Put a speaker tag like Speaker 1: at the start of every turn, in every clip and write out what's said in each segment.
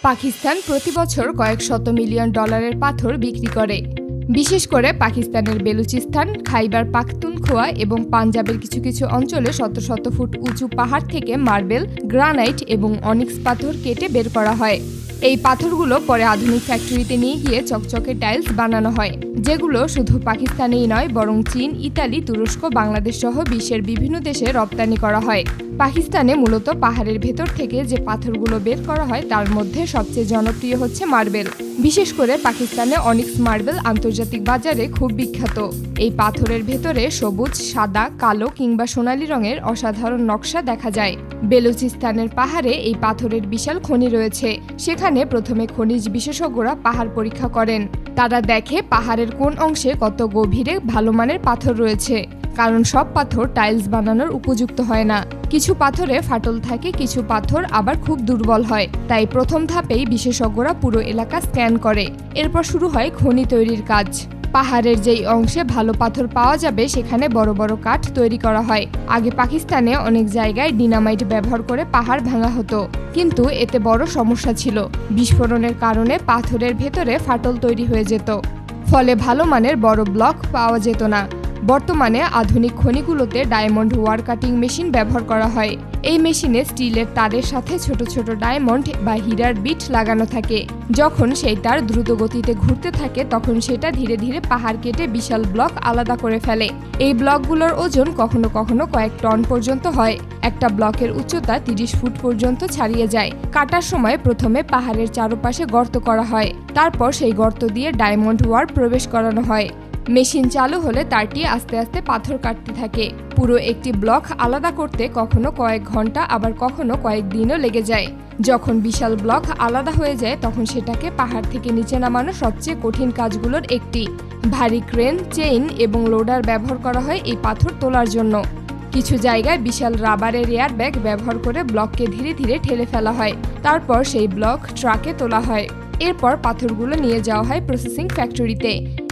Speaker 1: পাকিস্তান প্রতি বছর কয়েক শত মিলিয়ন ডলারের পাথর বিক্রি করে। বিশেষ করে পাকিস্তানের বেলুচিস্তান, খাইবার পাখতুনখোয়া এবং পাঞ্জাবের কিছু কিছু অঞ্চলে শত শত ফুট উঁচু পাহাড় থেকে মার্বেল, গ্রানাইট এবং অনিক্স পাথর কেটে বের করা হয়। এই পাথরগুলো পরে আধুনিক ফ্যাক্টরিতে নিয়ে গিয়ে চকচকে টাইলস বানানো হয়, যেগুলো শুধু পাকিস্তানেই নয় বরং চীন, ইতালি, তুরস্ক, বাংলাদেশ সহ বিশ্বের বিভিন্ন দেশে রপ্তানি করা হয়। পাকিস্তানে মূলত পাহাড়ের ভেতর থেকে যে পাথরগুলো বের করা হয় তার মধ্যে সবচেয়ে জনপ্রিয় হচ্ছে মার্বেল। বিশেষ করে পাকিস্তানে অনিক্স মার্বেল আন্তর্জাতিক বাজারে খুব বিখ্যাত। এই পাথরের ভেতরে সবুজ, সাদা, কালো কিংবা সোনালী রঙের অসাধারণ নকশা দেখা যায়। বেলুচিস্তানের পাহাড়ে এই পাথরের বিশাল খনি রয়েছে। সেখানে প্রথমে খনিজ বিশেষজ্ঞরা পাহাড় পরীক্ষা করেন। তারা দেখে পাহাড়ের কোন অংশে কত গভীরে ভালো মানের পাথর রয়েছে, কারণ সব পাথর টাইলস বানানোর উপযুক্ত হয় না। কিছু পাথরে ফাটল থাকে, কিছু পাথর আবার খুব দুর্বল হয়। তাই প্রথম ধাপেই বিশেষজ্ঞরা পুরো এলাকা স্ক্যান করে। এরপর শুরু হয় খনি তৈরির কাজ। পাহাড়ের যেই অংশে ভালো পাথর পাওয়া যাবে সেখানে বড় বড় কাঠ তৈরি করা হয়। আগে পাকিস্তানে অনেক জায়গায় ডিনামাইট ব্যবহার করে পাহাড় ভাঙা হতো, কিন্তু এতে বড় সমস্যা ছিল। বিস্ফোরণের কারণে পাথরের ভেতরে ফাটল তৈরি হয়ে যেত, ফলে ভালো মানের বড় ব্লক পাওয়া যেত না। বর্তমানে আধুনিক খনিগুলোতে ডায়মন্ড ওয়ার কাটিং মেশিন ব্যবহার করা হয়। এই মেশিনে স্টিলের তারের সাথে ছোট ছোট ডায়মন্ড বা হীরার বিট লাগানো থাকে। যখন সেই তার দ্রুত গতিতে ঘুরতে থাকে তখন সেটা ধীরে ধীরে পাহাড় কেটে বিশাল ব্লক আলাদা করে ফেলে। এই ব্লকগুলোর ওজন কখনো কখনো কয়েক টন পর্যন্ত হয়। একটা ব্লকের উচ্চতা 30 ফুট পর্যন্ত ছাড়িয়ে যায়। কাটার সময় প্রথমে পাহাড়ের চারপাশে গর্ত করা হয়, তারপর সেই গর্ত দিয়ে ডায়মন্ড ওয়ার প্রবেশ করানো হয়। মেশিন চালু হলে তারটি আস্তে আস্তে পাথর কাটতে থাকে। পুরো একটি ব্লক আলাদা করতে কখনো কয়েক ঘন্টা আবার কখনো কয়েক দিনও লেগে যায়। যখন বিশাল ব্লক আলাদা হয়ে যায় তখন সেটাকে পাহাড় থেকে নিচে নামানো সবচেয়ে কঠিন কাজগুলোর একটি। ভারী ক্রেন, চেইন এবং লোডার ব্যবহার করা হয় এই পাথর তোলার জন্য। কিছু জায়গায় বিশাল রাবারের এয়ার ব্যাগ ব্যবহার করে ব্লককে ধীরে ধীরে ঠেলে ফেলা হয়। তারপর সেই ব্লক ট্রাকে তোলা হয়। এরপর পাথরগুলো নিয়ে যাওয়া হয় প্রসেসিং ফ্যাক্টরিতে।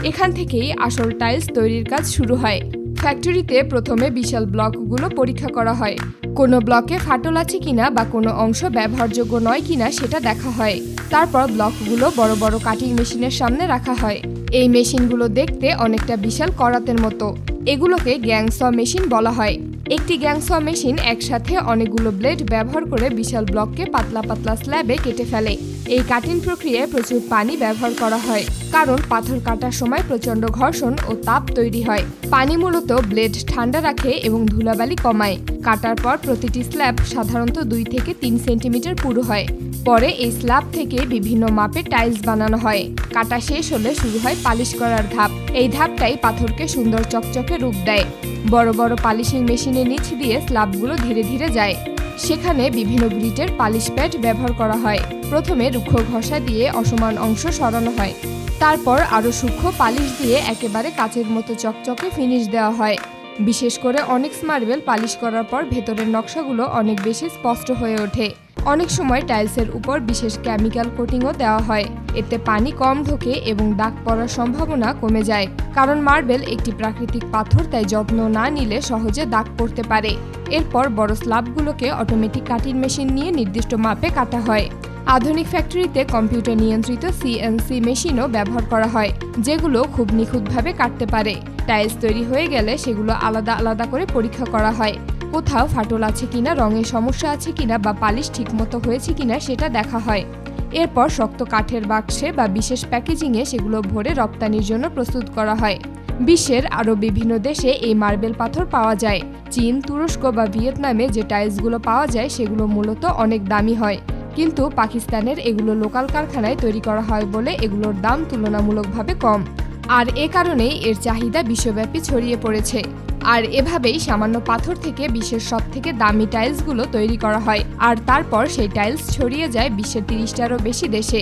Speaker 1: এখান থেকেই আসল টাইলস তৈরির কাজ শুরু হয়। ফ্যাক্টরিতে প্রথমে বিশাল ব্লকগুলো পরীক্ষা করা হয়। কোনো ব্লকে ফাটল আছে কিনা বা কোনো অংশ ব্যবহারযোগ্য নয় কিনা সেটা দেখা হয়। তারপর ব্লকগুলো বড় বড় কাটিং মেশিনের সামনে রাখা হয়। এই মেশিনগুলো দেখতে অনেকটা বিশাল করাতের মতো। এগুলোকে গ্যাংস মেশিন বলা হয়। একটি গ্যাংস মেশিন একসাথে অনেকগুলো ব্লেড ব্যবহার করে বিশাল ব্লককে পাতলা পাতলা স্ল্যাবে কেটে ফেলে। এই কাটিং প্রক্রিয়ায় প্রচুর পানি ব্যবহার করা হয়, কারণ পাথর কাটার সময় প্রচণ্ড ঘর্ষণ ও তাপ তৈরি হয়। পানি মূলত ব্লেড ঠান্ডা রাখে এবং ধুলাবালি কমায়। কাটার পর প্রতিটি স্ল্যাব সাধারণত 2 থেকে 3 সেন্টিমিটার পুরু হয়। পরে এই স্ল্যাব থেকে বিভিন্ন মাপে টাইলস বানানো হয়। কাটা শেষ হলে শুরু হয় পালিশ করার ধাপ। এই ধাপটাই পাথরকে সুন্দর চকচকে রূপ দেয়। বড় বড় পালিশিং মেশিনের নিচ দিয়ে স্ল্যাবগুলো ধীরে ধীরে যায়। সেখানে বিভিন্ন গ্রিটের পালিশ প্যাড ব্যবহার করা হয়। প্রথমে রুক্ষ ঘষা দিয়ে অসমান অংশ সরানো হয়। তারপর আরও সূক্ষ্ম পালিশ দিয়ে একেবারে কাচের মতো চকচকে ফিনিশ দেওয়া হয়। বিশেষ করে অনিক্স মার্বেল পালিশ করার পর ভেতরের নকশাগুলো অনেক বেশি স্পষ্ট হয়ে ওঠে। অনেক সময় টাইলসের উপর বিশেষ কেমিক্যাল কোটিংও দেওয়া হয়। এতে পানি কম ঢোকে এবং দাগ পড়ার সম্ভাবনা কমে যায়। কারণ মার্বেল একটি প্রাকৃতিক পাথর, তাই যত্ন না নিলে সহজে দাগ পড়তে পারে। এরপর বড় স্ল্যাবগুলোকে অটোমেটিক কাটিং মেশিন নিয়ে নির্দিষ্ট মাপে কাটা হয়। আধুনিক ফ্যাক্টরিতে কম্পিউটার নিয়ন্ত্রিত সিএনসি মেশিনও ব্যবহার করা হয়, যেগুলো খুব নিখুঁতভাবে কাটতে পারে। টাইলস তৈরি হয়ে গেলে সেগুলো আলাদা আলাদা করে পরীক্ষা করা হয়। কোথাও ফাটল আছে কিনা, রঙের সমস্যা আছে কিনা বা পালিশ ঠিকমতো হয়েছে কিনা সেটা দেখা হয়। এরপর শক্ত কাঠের বাক্সে বা বিশেষ প্যাকেজিংয়ে সেগুলো ভরে রপ্তানির জন্য প্রস্তুত করা হয়। বিশ্বের আরও বিভিন্ন দেশে এই মার্বেল পাথর পাওয়া যায়। চীন, তুরস্ক বা ভিয়েতনামে যে টাইলসগুলো পাওয়া যায় সেগুলো মূলত অনেক দামি হয়, কিন্তু পাকিস্তানের এগুলো লোকাল কারখানায় তৈরি করা হয় বলে এগুলোর দাম তুলনামূলকভাবে কম। আর এ কারণেই এর চাহিদা বিশ্বব্যাপী ছড়িয়ে পড়েছে। আর এভাবেই সামান্য পাথর থেকে বিশ্বের সবথেকে দামি টাইলসগুলো তৈরি করা হয়। আর তারপর সেই টাইলস ছড়িয়ে যায় বিশ্বের 30টারও বেশি দেশে।